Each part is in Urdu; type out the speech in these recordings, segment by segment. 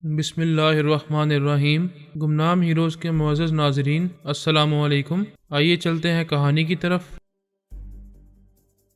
بسم اللہ الرحمن الرحیم۔ گمنام ہیروز کے معزز ناظرین، السلام علیکم۔ آئیے چلتے ہیں کہانی کی طرف۔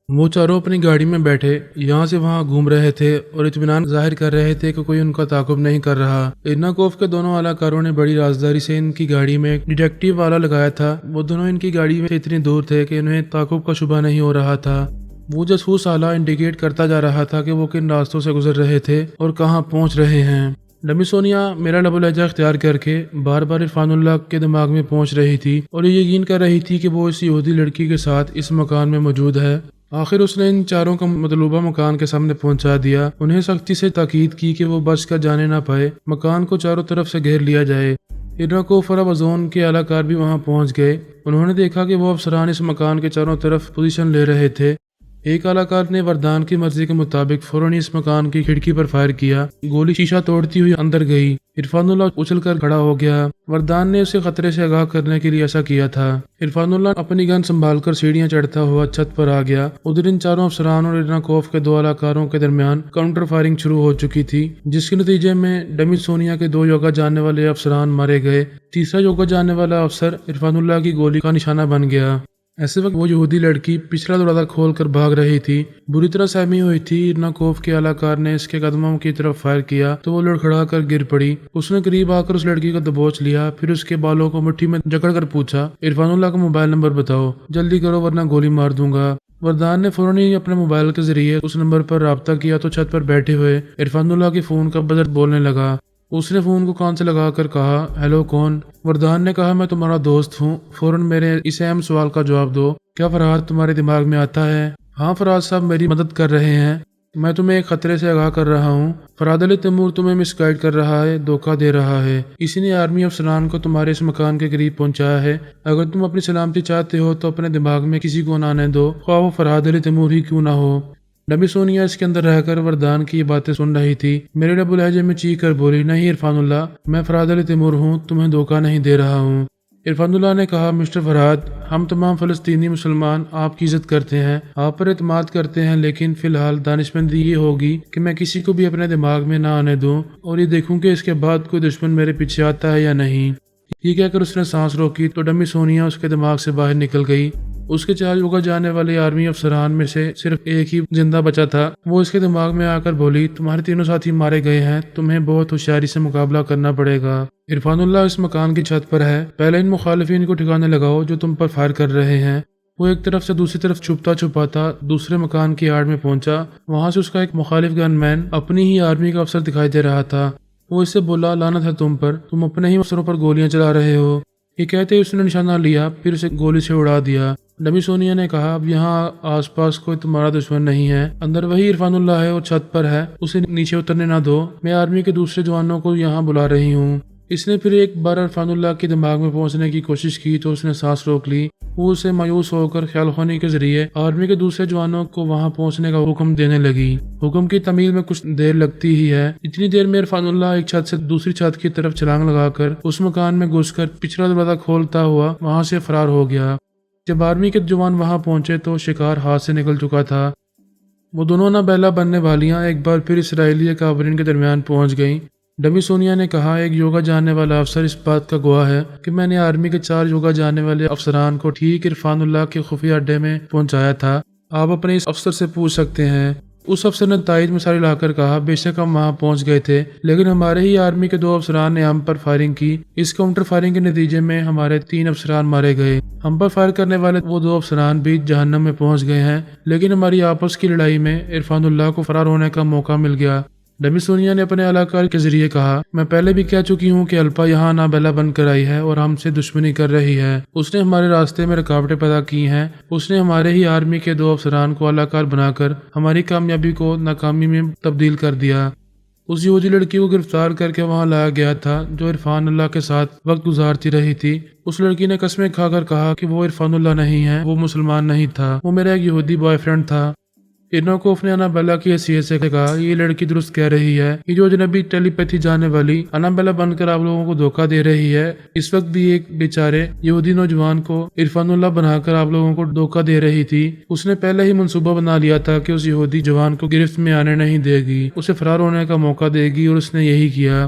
وہ چاروں اپنی گاڑی میں بیٹھے یہاں سے وہاں گھوم رہے تھے اور اطمینان ظاہر کر رہے تھے کہ کوئی ان کا تعاقب نہیں کر رہا۔ ارناکوف کے دونوں اعلی کاروں نے بڑی رازداری سے ان کی گاڑی میں ایک ڈیٹیکٹیو والا لگایا تھا۔ وہ دونوں ان کی گاڑی میں اتنی دور تھے کہ انہیں تعاقب کا شبہ نہیں ہو رہا تھا۔ وہ جاسوس آلہ انڈیکیٹ کرتا جا رہا تھا کہ وہ کن راستوں سے گزر رہے تھے اور کہاں پہنچ رہے ہیں۔ ڈمی سونیا میرا لب و لہجہ اختیار کر کے بار بار عرفان اللہ کے دماغ میں پہنچ رہی تھی اور یہ یقین کر رہی تھی کہ وہ اس یہودی لڑکی کے ساتھ اس مکان میں موجود ہے۔ آخر اس نے ان چاروں کو مطلوبہ مکان کے سامنے پہنچا دیا۔ انہیں سختی سے تاکید کی کہ وہ بچ کر جانے نہ پائے، مکان کو چاروں طرف سے گھیر لیا جائے۔ ارناکوف اور ابازون کے اعلی کار بھی وہاں پہنچ گئے۔ انہوں نے دیکھا کہ وہ افسران اس مکان کے چاروں طرف پوزیشن لے رہے تھے۔ ایک اعلی کار نے وردان کی مرضی کے مطابق فوراً اس مکان کی کھڑکی پر فائر کیا۔ گولی شیشہ توڑتی ہوئی اندر گئی۔ عرفان اللہ اچھل کر کھڑا ہو گیا۔ وردان نے اسے خطرے سے آگاہ کرنے کے لیے ایسا کیا تھا۔ عرفان اللہ اپنی گن سنبھال کر سیڑھیاں چڑھتا ہوا چھت پر آ گیا۔ ادھر ان چاروں افسران اور ارناکوف کے دو اعلی کاروں کے درمیان کاؤنٹر فائرنگ شروع ہو چکی تھی، جس کے نتیجے میں ڈمی سونیا کے دو یوگا جاننے والے افسران مارے گئے۔ تیسرا یوگا جاننے والا افسر عرفان اللہ کی گولی کا نشانہ بن گیا۔ ایسے وقت وہ یہودی لڑکی پچھلا دروازہ کھول کر بھاگ رہی تھی۔ بری طرح سہمی ہوئی تھی۔ ارناکوف کے اعلی کار نے اس کے قدموں کی طرف فائر کیا تو وہ لڑکھڑا کر گر پڑی۔ اس نے قریب آ کر اس لڑکی کو دبوچ لیا، پھر اس کے بالوں کو مٹھی میں جکڑ کر پوچھا، عرفان اللہ کا موبائل نمبر بتاؤ، جلدی کرو ورنہ گولی مار دوں گا۔ وردان نے فوراً ہی اپنے موبائل کے ذریعے اس نمبر پر رابطہ کیا تو چھت پر بیٹھے ہوئے عرفان اللہ کے فون کا بزر بولنے لگا۔ اس نے فون کو کان سے لگا کر کہا، ہیلو کون؟ وردان نے کہا، میں تمہارا دوست ہوں، فوراً میرے اس اہم سوال کا جواب دو، کیا فرحات تمہارے دماغ میں آتا ہے؟ ہاں فرحات صاحب میری مدد کر رہے ہیں، میں تمہیں ایک خطرے سے آگاہ کر رہا ہوں۔ فرحات علی تیمور تمہیں مس گائیڈ کر رہا ہے، دھوکہ دے رہا ہے۔ اسی نے آرمی افسران کو تمہارے اس مکان کے قریب پہنچایا ہے۔ اگر تم اپنی سلامتی چاہتے ہو تو اپنے دماغ میں کسی کو نہ آنے دو، خواہ وہ فرحات علی تیمور ہی کیوں نہ ہو۔ ڈمی سونیا اس کے اندر رہ کر وردان کی یہ باتیں سن رہی تھی۔ میرے لب و لہجے میں چیخ کر بولی، نہیں عرفان اللہ، میں فرحات علی تیمور ہوں، تمہیں دھوکہ نہیں دے رہا ہوں۔ عرفان اللہ نے کہا، مسٹر فرحات، ہم تمام فلسطینی مسلمان آپ کی عزت کرتے ہیں، آپ پر اعتماد کرتے ہیں، لیکن فی الحال دانشمندی یہ ہوگی کہ میں کسی کو بھی اپنے دماغ میں نہ آنے دوں اور یہ دیکھوں کہ اس کے بعد کوئی دشمن میرے پیچھے آتا ہے یا نہیں۔ یہ کہہ کر اس نے سانس روکی تو ڈمی سونیا اس کے دماغ سے باہر نکل گئی۔ اس کے چار یوگا جانے والے آرمی افسران میں سے صرف ایک ہی زندہ بچا تھا۔ وہ اس کے دماغ میں آ کر بولی، تمہارے تینوں ساتھی مارے گئے ہیں، تمہیں بہت ہوشیاری سے مقابلہ کرنا پڑے گا۔ عرفان اللہ اس مکان کی چھت پر ہے، پہلے ان مخالفین کو ٹھکانے لگاؤ جو تم پر فائر کر رہے ہیں۔ وہ ایک طرف سے دوسری طرف چھپتا چھپاتا دوسرے مکان کی آڑ میں پہنچا۔ وہاں سے اس کا ایک مخالف گن مین اپنی ہی آرمی کا افسر دکھائی دے رہا تھا۔ وہ اس سے بولا، لعنت ہے تم پر، تم اپنے ہی افسروں پر گولیاں چلا رہے ہو۔ یہ کہتے ہی اس نے نشانہ لیا، پھر اسے گولی سے اڑا دیا۔ ڈمی سونیا نے کہا، اب یہاں آس پاس کوئی تمہارا دشمن نہیں ہے، اندر وہی عرفان اللہ ہے اور چھت پر ہے، اسے نیچے اترنے نہ دو، میں آرمی کے دوسرے جوانوں کو یہاں بلا رہی ہوں۔ اس نے پھر ایک بار عرفان اللہ کے دماغ میں پہنچنے کی کوشش کی تو اس نے سانس روک لی۔ وہ اسے مایوس ہو کر خیال خونی کے ذریعے آرمی کے دوسرے جوانوں کو وہاں پہنچنے کا حکم دینے لگی۔ حکم کی تعمیل میں کچھ دیر لگتی ہی ہے۔ اتنی دیر میں عرفان اللہ ایک چھت سے دوسری چھت کی طرف چھلانگ لگا کر اس مکان میں گھس کر پچھلا دروازہ کھولتا ہوا وہاں سے فرار ہو گیا۔ جب آرمی کے جوان وہاں پہنچے تو شکار ہاتھ سے نکل چکا تھا۔ وہ دونوں نہ بیلا بننے والیاں ایک بار پھر اسرائیلی کابرین کے درمیان پہنچ گئیں۔ ڈمی سونیا نے کہا، ایک یوگا جاننے والا افسر اس بات کا گواہ ہے کہ میں نے آرمی کے چار یوگا جاننے والے افسران کو ٹھیک عرفان اللہ کے خفیہ اڈے میں پہنچایا تھا۔ آپ اپنے اس افسر سے پوچھ سکتے ہیں۔ اس افسر نے تائید مثال لا کر کہا، بے شک ہم وہاں پہنچ گئے تھے، لیکن ہمارے ہی آرمی کے دو افسران نے ہم پر فائرنگ کی۔ اس کاؤنٹر فائرنگ کے نتیجے میں ہمارے 3 افسران مارے گئے۔ ہم پر فائر کرنے والے وہ 2 افسران بھی جہنم میں پہنچ گئے ہیں، لیکن ہماری آپس کی لڑائی میں عرفان اللہ کو فرار ہونے کا موقع مل گیا۔ ڈمی سونیا نے اپنے اعلی کار کے ذریعے کہا، میں پہلے بھی کہہ چکی ہوں کہ الپا یہاں نابیلا بن کر آئی ہے اور ہم سے دشمنی کر رہی ہے۔ اس نے ہمارے راستے میں رکاوٹیں پیدا کی ہیں۔ اس نے ہمارے ہی آرمی کے 2 افسران کو اعلی کار بنا کر ہماری کامیابی کو ناکامی میں تبدیل کر دیا۔ اس یہودی لڑکی کو گرفتار کر کے وہاں لایا گیا تھا جو عرفان اللہ کے ساتھ وقت گزارتی رہی تھی۔ اس لڑکی نے قسمیں کھا کر کہا کہ وہ عرفان اللہ نہیں ہے، وہ مسلمان نہیں تھا، وہ میرا ایک یہودی بوائے فرینڈ تھا۔ ارناکوف نے انابیلا کی حیثیت سے کہا، یہ لڑکی درست کہہ رہی ہے، یہ جو اجنبی ٹیلی پیتھی جانے والی انابیلا بن کر آپ لوگوں کو دھوکہ دے رہی ہے، اس وقت بھی ایک بیچارے یہودی نوجوان کو عرفان اللہ بنا کر آپ لوگوں کو دھوکہ دے رہی تھی۔ اس نے پہلے ہی منصوبہ بنا لیا تھا کہ اس یہودی جوان کو گرفت میں آنے نہیں دے گی، اسے فرار ہونے کا موقع دے گی، اور اس نے یہی کیا۔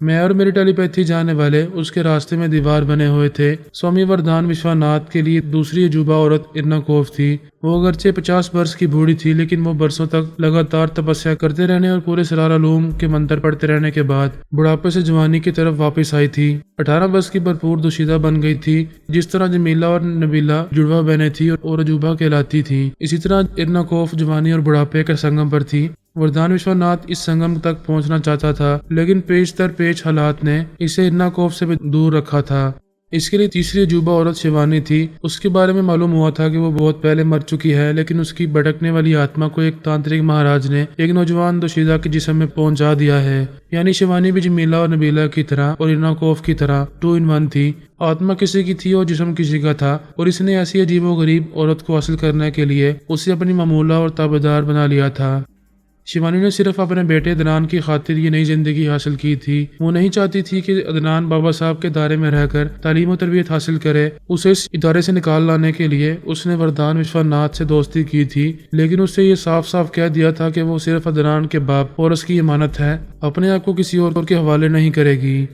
میں اور میری ٹیلی پیتھی جانے والے اس کے راستے میں دیوار بنے ہوئے تھے۔ سوامی وردھان وشواناتھ کے لیے دوسری عجوبہ عورت ارناکوف تھی۔ وہ اگرچہ 50 برس کی بوڑھی تھی، لیکن وہ برسوں تک لگاتار تپسیا کرتے رہنے اور پورے سرار علوم کے منتر پڑھتے رہنے کے بعد بڑھاپے سے جوانی کی طرف واپس آئی تھی۔ 18 برس کی بھرپور دوشیدہ بن گئی تھی، جس طرح جمیلہ اور نبیلہ جڑواں بہنیں تھیں اور عجوبہ کہلاتی تھیں، اسی طرح ارناکوف جوانی اور بڑھاپے کے سنگم پر تھی۔ وردھان وشواناتھ اس سنگم تک پہنچنا چاہتا تھا، لیکن پیچ در پیچ حالات نے اسے ارناکوف سے دور رکھا تھا۔ اس کے لیے تیسری عجوبہ عورت شیوانی تھی۔ اس کے بارے میں معلوم ہوا تھا کہ وہ بہت پہلے مر چکی ہے، لیکن اس کی بھٹکنے والی آتما کو ایک تانترک مہاراج نے ایک نوجوان دوشیدہ کے جسم میں پہنچا دیا ہے۔ یعنی شیوانی بھی جمیلہ اور نبیلہ کی طرح اور ارناکوف کی طرح 2 in 1 تھی۔ آتما کسی کی تھی اور جسم کسی کا تھا، اور اس نے ایسی عجیب و غریب عورت کو حاصل کرنے کے لیے اسے اپنی معمولہ اور تابعدار بنا لیا تھا۔ شیوانی نے صرف اپنے بیٹے عدنان کی خاطر یہ نئی زندگی حاصل کی تھی۔ وہ نہیں چاہتی تھی کہ عدنان بابا صاحب کے دائرے میں رہ کر تعلیم و تربیت حاصل کرے۔ اسے اس ادارے سے نکال لانے کے لیے اس نے وردھان وشواناتھ سے دوستی کی تھی، لیکن اس سے یہ صاف صاف کہہ دیا تھا کہ وہ صرف عدنان کے باپ پورس کی امانت ہے، اپنے آپ کو کسی اور کے حوالے نہیں کرے گی۔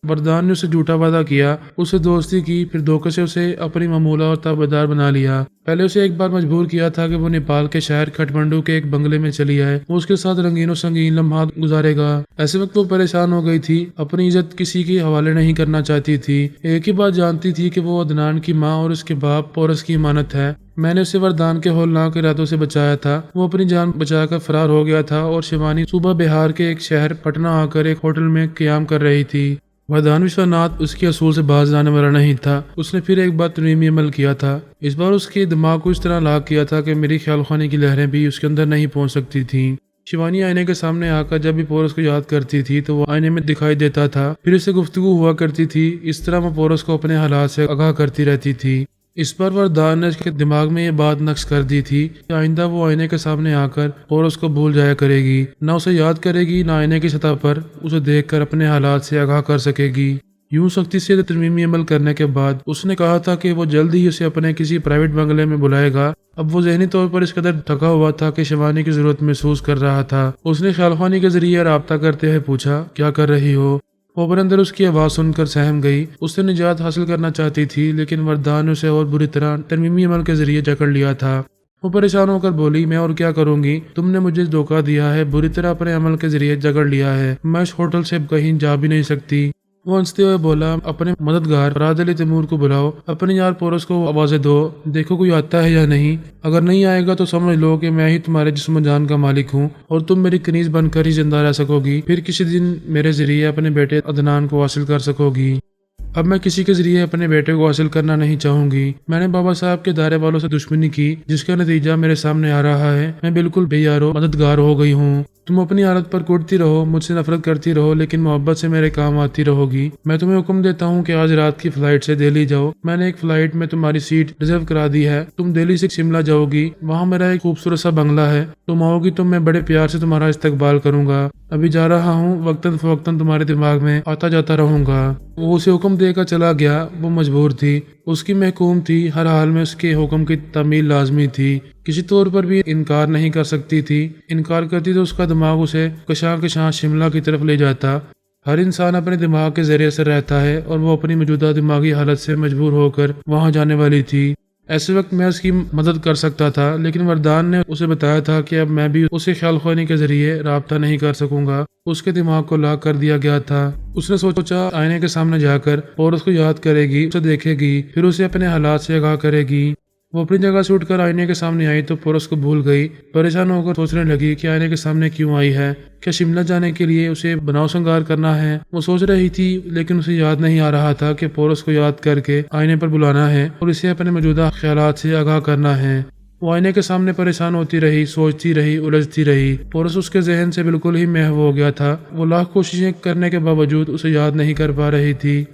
وردھان نے اسے جھوٹا وعدہ کیا، اسے دوستی کی، پھر دھوکے سے اسے اپنی معمولہ اور تابعدار بنا لیا۔ پہلے اسے ایک بار مجبور کیا تھا کہ وہ نیپال کے شہر کھٹمنڈو کے ایک بنگلے میں چلی آئے، وہ اس کے ساتھ رنگین و سنگین لمحات گزارے گا۔ ایسے وقت وہ پریشان ہو گئی تھی، اپنی عزت کسی کے حوالے نہیں کرنا چاہتی تھی۔ ایک ہی بات جانتی تھی کہ وہ عدنان کی ماں اور اس کے باپ پورس کی امانت ہے۔ میں نے اسے وردھان کے ہولناک ارادوں سے بچایا تھا۔ وہ اپنی جان بچا کر فرار ہو گیا تھا اور شیوانی صوبہ بہار کے ایک شہر پٹنہ آ کر ایک ہوٹل میں قیام کر رہی تھی۔ وردھان وشواناتھ اس کے اصول سے باز جانے والا نہیں تھا۔ اس نے پھر ایک بار ترمیمی عمل کیا تھا۔ اس بار اس کے دماغ کو اس طرح لاک کیا تھا کہ میری خیال خانی کی لہریں بھی اس کے اندر نہیں پہنچ سکتی تھیں۔ شیوانی آئینے کے سامنے آ کر جب بھی پورس کو یاد کرتی تھی تو وہ آئینے میں دکھائی دیتا تھا، پھر اس سے گفتگو ہوا کرتی تھی۔ اس طرح وہ پورس کو اپنے حالات سے آگاہ کرتی رہتی تھی۔ اس پر وردھان نے اس کے دماغ میں یہ بات نقش کر دی تھی کہ آئندہ وہ آئینے کے سامنے آ کر پورس کو بھول جایا کرے گی، نہ اسے یاد کرے گی، نہ آئینے کی سطح پر اسے دیکھ کر اپنے حالات سے آگاہ کر سکے گی۔ یوں سختی سے ترمیمی عمل کرنے کے بعد اس نے کہا تھا کہ وہ جلد ہی اسے اپنے کسی پرائیویٹ بنگلے میں بلائے گا۔ اب وہ ذہنی طور پر اس قدر تھکا ہوا تھا کہ شیوانی کی ضرورت محسوس کر رہا تھا۔ اس نے خیال خوانی کے ذریعے رابطہ کرتے ہوئے پوچھا، کیا کر رہی ہو؟ وہ اپنے اندر اس کی آواز سن کر سہم گئی۔ اس سے نجات حاصل کرنا چاہتی تھی، لیکن وردھان نے اسے اور بری طرح ترمیمی عمل کے ذریعے جکڑ لیا تھا۔ وہ پریشان ہو کر بولی، میں اور کیا کروں گی؟ تم نے مجھے دھوکہ دیا ہے، بری طرح اپنے عمل کے ذریعے جکڑ لیا ہے۔ میں اس ہوٹل سے کہیں جا بھی نہیں سکتی۔ وہ ہنستے ہوئے بولا، اپنے مددگار فراد علی تیمور کو بلاؤ، اپنے یار پورس کو آوازیں دو، دیکھو کوئی آتا ہے یا نہیں۔ اگر نہیں آئے گا تو سمجھ لو کہ میں ہی تمہارے جسم و جان کا مالک ہوں اور تم میری کنیز بن کر ہی زندہ رہ سکو گی۔ پھر کسی دن میرے ذریعے اپنے بیٹے عدنان کو حاصل کر سکو گی۔ اب میں کسی کے ذریعے اپنے بیٹے کو حاصل کرنا نہیں چاہوں گی۔ میں نے بابا صاحب کے دائرے والوں سے دشمنی کی، جس کا نتیجہ میرے سامنے آ رہا ہے۔ میں بالکل بے یارو مددگار ہو گئی ہوں۔ تم اپنی حالت پر کوٹتی رہو، مجھ سے نفرت کرتی رہو، لیکن محبت سے میرے کام آتی رہو گی۔ میں تمہیں حکم دیتا ہوں کہ آج رات کی فلائٹ سے دہلی جاؤ۔ میں نے ایک فلائٹ میں تمہاری سیٹ ریزرو کرا دی ہے۔ تم دہلی سے شملہ جاؤ گی، وہاں میرا ایک خوبصورت سا بنگلہ ہے۔ تم آؤ گی تو میں بڑے پیار سے تمہارا استقبال کروں گا۔ ابھی جا رہا ہوں، وقتاً فوقتاً تمہارے دماغ میں آتا جاتا رہوں گا۔ وہ اسے حکم دے کر چلا گیا۔ وہ مجبور تھی، اس کی محکوم تھی، ہر حال میں اس کے حکم کی تعمیل لازمی تھی۔ کسی طور پر بھی انکار نہیں کر سکتی تھی۔ انکار کرتی تو اس کا دماغ اسے کشاں کشاں شملہ کی طرف لے جاتا۔ ہر انسان اپنے دماغ کے ذریعے سے رہتا ہے اور وہ اپنی موجودہ دماغی حالت سے مجبور ہو کر وہاں جانے والی تھی۔ ایسے وقت میں اس کی مدد کر سکتا تھا، لیکن وردھان نے اسے بتایا تھا کہ اب میں بھی اسے خیال خوانی کے ذریعے رابطہ نہیں کر سکوں گا۔ اس کے دماغ کو لاک کر دیا گیا تھا۔ اس نے سوچا آئینے کے سامنے جا کر اور اس کو یاد کرے گی، اسے دیکھے گی، پھر اسے اپنے حالات سے آگاہ کرے گی۔ وہ اپنی جگہ سے اٹھ کر آئینے کے سامنے آئی تو پورس کو بھول گئی۔ پریشان ہو کر سوچنے لگی کہ آئینے کے سامنے کیوں آئی ہے؟ کیا شملہ جانے کے لیے اسے بناؤ سنگار کرنا ہے؟ وہ سوچ رہی تھی، لیکن اسے یاد نہیں آ رہا تھا کہ پورس کو یاد کر کے آئینے پر بلانا ہے اور اسے اپنے موجودہ خیالات سے آگاہ کرنا ہے۔ وہ آئینے کے سامنے پریشان ہوتی رہی، سوچتی رہی، الجھتی رہی۔ پورس اس کے ذہن سے بالکل ہی محو ہو گیا تھا۔ وہ لاکھ کوششیں کرنے کے باوجود اسے یاد نہیں کر پا رہی تھی۔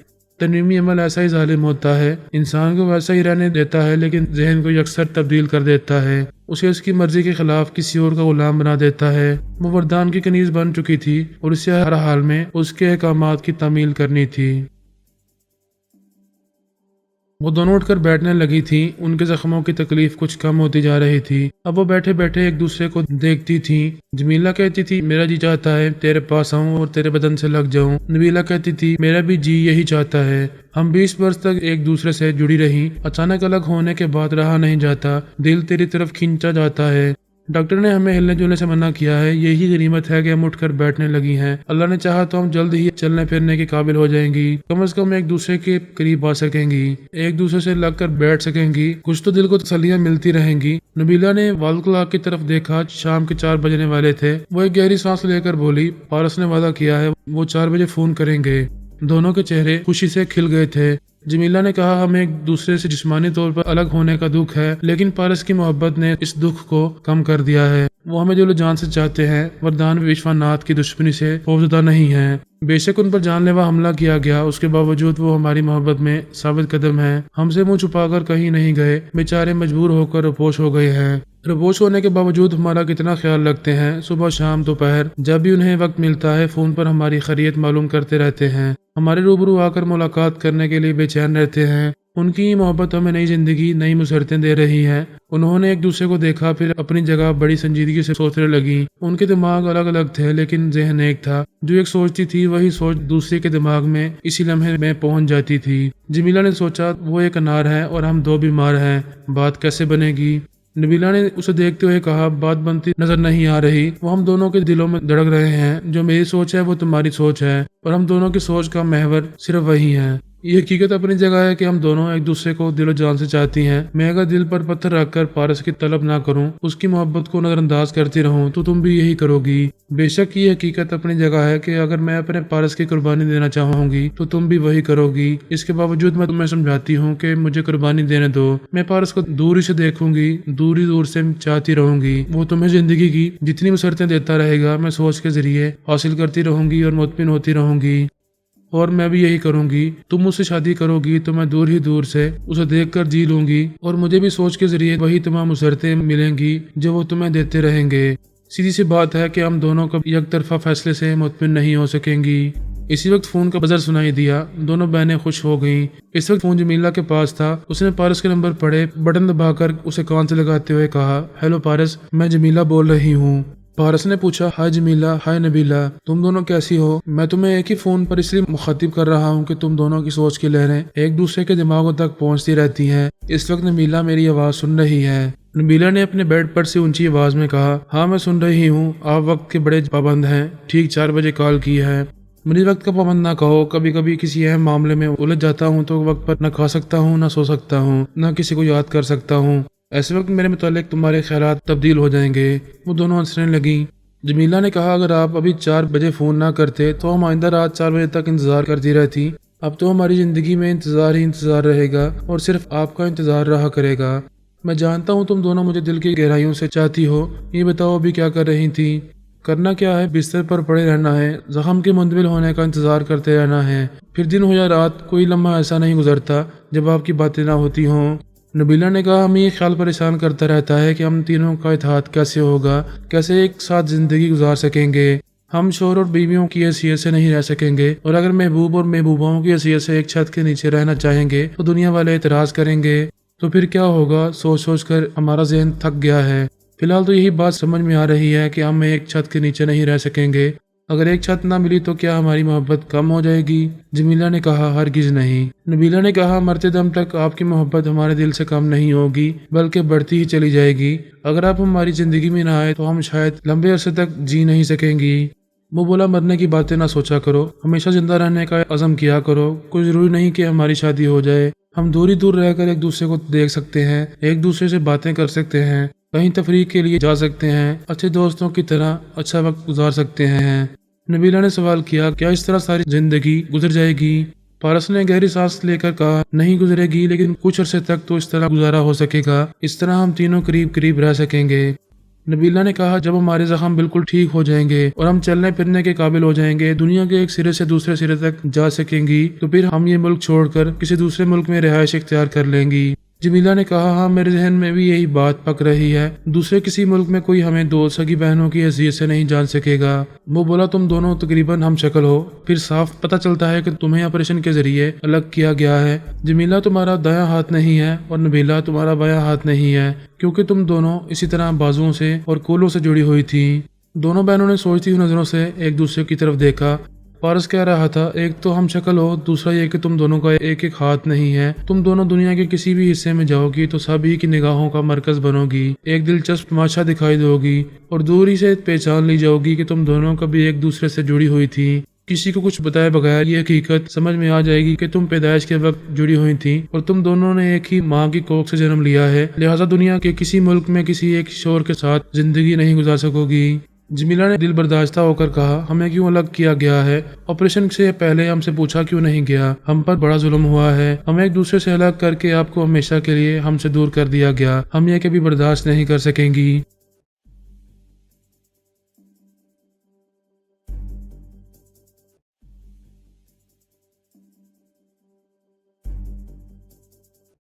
ترمیمی عمل ایسا ہی ظالم ہوتا ہے، انسان کو ویسا ہی رہنے دیتا ہے، لیکن ذہن کو یکسر تبدیل کر دیتا ہے، اسے اس کی مرضی کے خلاف کسی اور کا غلام بنا دیتا ہے۔ وہ وردھان کی کنیز بن چکی تھی اور اسے ہر حال میں اس کے احکامات کی تعمیل کرنی تھی۔ وہ دونوں اٹھ کر بیٹھنے لگی تھی، ان کے زخموں کی تکلیف کچھ کم ہوتی جا رہی تھی۔ اب وہ بیٹھے بیٹھے ایک دوسرے کو دیکھتی تھی۔ جمیلہ کہتی تھی میرا جی چاہتا ہے تیرے پاس آؤں اور تیرے بدن سے لگ جاؤں۔ نبیلہ کہتی تھی میرا بھی جی یہی چاہتا ہے۔ ہم 20 برس تک ایک دوسرے سے جڑی رہی، اچانک الگ ہونے کے بعد رہا نہیں جاتا، دل تیری طرف کھینچا جاتا ہے۔ ڈاکٹر نے ہمیں ہلنے جلنے سے منع کیا ہے، یہی غنیمت ہے کہ ہم اٹھ کر بیٹھنے لگی ہیں۔ اللہ نے چاہا تو ہم جلد ہی چلنے پھرنے کے قابل ہو جائیں گی، کم از کم ایک دوسرے کے قریب آ سکیں گی، ایک دوسرے سے لگ کر بیٹھ سکیں گی، کچھ تو دل کو تسلیاں ملتی رہیں گی۔ نبیلہ نے وال کلاک کی طرف دیکھا، شام کے 4 بجنے والے تھے۔ وہ ایک گہری سانس لے کر بولی پارس نے وعدہ کیا ہے وہ 4 بجے فون کریں گے۔ دونوں کے چہرے خوشی سے کھل گئے تھے۔ جمیلہ نے کہا ہمیں ایک دوسرے سے جسمانی طور پر الگ ہونے کا دکھ ہے، لیکن پارس کی محبت نے اس دکھ کو کم کر دیا ہے۔ وہ ہمیں دل و جان سے چاہتے ہیں، وردان وشواناتھ کی دشمنی سے خوفزدہ نہیں ہیں۔ بے شک ان پر جان لیوا حملہ کیا گیا، اس کے باوجود وہ ہماری محبت میں ثابت قدم ہیں، ہم سے منہ چھپا کر کہیں نہیں گئے، بیچارے مجبور ہو کر روپوش ہو گئے ہیں۔ روپوش ہونے کے باوجود ہمارا کتنا خیال رکھتے ہیں، صبح شام دوپہر جب بھی انہیں وقت ملتا ہے فون پر ہماری خیریت معلوم کرتے رہتے ہیں، ہمارے روبرو آ کر ملاقات کرنے کے لیے بے چین رہتے ہیں۔ ان کی یہ محبت ہمیں نئی زندگی، نئی مسرتیں دے رہی ہے۔ انہوں نے ایک دوسرے کو دیکھا، پھر اپنی جگہ بڑی سنجیدگی سے سوچنے لگی۔ ان کے دماغ الگ الگ تھے لیکن ذہن ایک تھا، جو ایک سوچتی تھی وہی سوچ دوسرے کے دماغ میں اسی لمحے میں پہنچ جاتی تھی۔ جمیلہ نے سوچا وہ ایک انار ہے اور ہم 2 بیمار ہیں، بات کیسے بنے گی؟ نبیلہ نے اسے دیکھتے ہوئے کہا بات بنتی نظر نہیں آ رہی، وہ ہم دونوں کے دلوں میں دھڑک رہے ہیں، جو میری سوچ ہے وہ تمہاری سوچ ہے، اور ہم دونوں کی سوچ کا محور صرف وہی ہے۔ یہ حقیقت اپنی جگہ ہے کہ ہم دونوں ایک دوسرے کو دل و جان سے چاہتی ہیں۔ میں اگر دل پر پتھر رکھ کر پارس کی طلب نہ کروں، اس کی محبت کو نظر انداز کرتی رہوں، تو تم بھی یہی کرو گی۔ بے شک یہ حقیقت اپنی جگہ ہے کہ اگر میں اپنے پارس کی قربانی دینا چاہوں گی تو تم بھی وہی کرو گی۔ اس کے باوجود میں تمہیں سمجھاتی ہوں کہ مجھے قربانی دینے دو، میں پارس کو دور ہی سے دیکھوں گی، دور سے چاہتی رہوں گی۔ وہ تمہیں زندگی کی جتنی مسرتیں دیتا رہے گا میں سوچ کے ذریعے حاصل کرتی رہوں گی اور مطمئن ہوتی رہوں گی، اور میں بھی یہی کروں گی۔ تم مجھ سے شادی کرو گی تو میں دور سے اسے دیکھ کر جی لوں گی، اور مجھے بھی سوچ کے ذریعے وہی تمام مسرتیں ملیں گی جو وہ تمہیں دیتے رہیں گے۔ سیدھی سی بات ہے کہ ہم دونوں کو یک طرفہ فیصلے سے مطمئن نہیں ہو سکیں گی۔ اسی وقت فون کا بزر سنائی دیا، دونوں بہنیں خوش ہو گئیں۔ اس وقت فون جمیلہ کے پاس تھا، اس نے پارس کے نمبر پڑھے، بٹن دبا کر اسے کان سے لگاتے ہوئے کہا ہیلو پارس، میں جمیلہ بول رہی ہوں۔ پارس نے پوچھا ہائے جمیلہ، ہائے نبیلہ، تم دونوں کیسی ہو؟ میں تمہیں ایک ہی فون پر اس لیے مخاطب کر رہا ہوں کہ تم دونوں کی سوچ کی لہریں ایک دوسرے کے دماغوں تک پہنچتی رہتی ہیں۔ اس وقت نبیلہ میری آواز سن رہی ہے۔ نبیلہ نے اپنے بیڈ پر سے اونچی آواز میں کہا ہاں میں سن رہی ہوں، آپ وقت کے بڑے پابند ہیں، ٹھیک 4 بجے کال کی ہے۔ مجھے وقت کا پابند نہ کہو، کبھی کبھی کسی اہم معاملے میں الجھ جاتا ہوں تو وقت پر نہ کھا سکتا ہوں، نہ سو سکتا ہوں، نہ کسی کو یاد کر سکتا ہوں۔ ایسے وقت میرے متعلق تمہارے خیالات تبدیل ہو جائیں گے۔ وہ دونوں ہنسنے لگیں۔ جمیلہ نے کہا اگر آپ ابھی 4 بجے فون نہ کرتے تو ہم آئندہ رات 4 بجے تک انتظار کرتی رہتی۔ اب تو ہماری زندگی میں انتظار ہی انتظار رہے گا، اور صرف آپ کا انتظار رہا کرے گا۔ میں جانتا ہوں تم دونوں مجھے دل کی گہرائیوں سے چاہتی ہو۔ یہ بتاؤ ابھی کیا کر رہی تھی؟ کرنا کیا ہے، بستر پر پڑے رہنا ہے، زخم کے مندمل ہونے کا انتظار کرتے رہنا ہے۔ پھر دن ہو یا رات کوئی لمحہ ایسا نہیں گزرتا جب آپ کی باتیں نہ ہوتی ہوں۔ نبیلہ نے کہا ہمیں یہ خیال پریشان کرتا رہتا ہے کہ ہم تینوں کا اتحاد کیسے ہوگا، کیسے ایک ساتھ زندگی گزار سکیں گے۔ ہم شوہر اور بیویوں کی حیثیت سے نہیں رہ سکیں گے، اور اگر محبوب اور محبوباؤں کی حیثیت سے ایک چھت کے نیچے رہنا چاہیں گے تو دنیا والے اعتراض کریں گے، تو پھر کیا ہوگا؟ سوچ کر ہمارا ذہن تھک گیا ہے۔ فی الحال تو یہی بات سمجھ میں آ رہی ہے کہ ہم ایک چھت کے نیچے نہیں رہ سکیں گے۔ اگر ایک چھت نہ ملی تو کیا ہماری محبت کم ہو جائے گی؟ جمیلہ نے کہا ہرگز نہیں۔ نبیلہ نے کہا مرتے دم تک آپ کی محبت ہمارے دل سے کم نہیں ہوگی بلکہ بڑھتی ہی چلی جائے گی۔ اگر آپ ہماری زندگی میں نہ آئے تو ہم شاید لمبے عرصے تک جی نہیں سکیں گی۔ وہ بولا مرنے کی باتیں نہ سوچا کرو، ہمیشہ زندہ رہنے کا عزم کیا کرو۔ کوئی ضروری نہیں کہ ہماری شادی ہو جائے، ہم دور رہ کر ایک دوسرے کو دیکھ سکتے ہیں، ایک دوسرے سے باتیں کر سکتے ہیں، کہیں تفریح کے لیے جا سکتے ہیں، اچھے دوستوں کی طرح اچھا وقت گزار سکتے ہیں۔ نبیلہ نے سوال کیا کیا اس طرح ساری زندگی گزر جائے گی؟ پارس نے گہری سانس لے کر کہا نہیں گزرے گی، لیکن کچھ عرصے تک تو اس طرح گزارا ہو سکے گا، اس طرح ہم تینوں قریب رہ سکیں گے۔ نبیلہ نے کہا جب ہمارے زخم بالکل ٹھیک ہو جائیں گے اور ہم چلنے پھرنے کے قابل ہو جائیں گے، دنیا کے ایک سرے سے دوسرے سرے تک جا سکیں گی، تو پھر ہم یہ ملک چھوڑ کر کسی دوسرے ملک میں رہائش اختیار کر لیں گی۔ جمیلہ نے کہا ہاں میرے ذہن میں بھی یہی بات پک رہی ہے، دوسرے کسی ملک میں کوئی ہمیں دو سگی بہنوں کی حیثیت سے نہیں جان سکے گا۔ وہ بولا تم دونوں تقریباً ہم شکل ہو، پھر صاف پتہ چلتا ہے کہ تمہیں آپریشن کے ذریعے الگ کیا گیا ہے۔ جمیلہ تمہارا دایاں ہاتھ نہیں ہے اور نبیلہ تمہارا بایاں ہاتھ نہیں ہے، کیونکہ تم دونوں اسی طرح بازوؤں سے اور کولوں سے جڑی ہوئی تھی۔ دونوں بہنوں نے سوچتی ہوئی نظروں سے ایک دوسرے کی طرف دیکھا۔ پارس کہہ رہا تھا ایک تو ہم شکل ہو، دوسرا یہ کہ تم دونوں کا ایک ایک ہاتھ نہیں ہے، تم دونوں دنیا کے کسی بھی حصے میں جاؤ گی تو سبھی کی نگاہوں کا مرکز بنو گی، ایک دلچسپ تماشا دکھائی دو گی اور دوری سے پہچان لی جاؤ گی کہ تم دونوں کبھی ایک دوسرے سے جڑی ہوئی تھی۔ کسی کو کچھ بتائے بغیر یہ حقیقت سمجھ میں آ جائے گی کہ تم پیدائش کے وقت جڑی ہوئی تھی اور تم دونوں نے ایک ہی ماں کی کوکھ سے جنم لیا ہے، لہٰذا دنیا کے کسی ملک میں کسی ایک شور کے ساتھ زندگی نہیں گزار سکو گی۔ جمیلہ نے دل برداشتہ ہو کر کہا ہمیں کیوں الگ کیا گیا ہے؟ آپریشن سے پہلے ہم سے پوچھا کیوں نہیں گیا؟ ہم پر بڑا ظلم ہوا ہے، ہمیں ایک دوسرے سے الگ کر کے آپ کو ہمیشہ کے لیے ہم سے دور کر دیا گیا، ہم یہ کبھی برداشت نہیں کر سکیں گی۔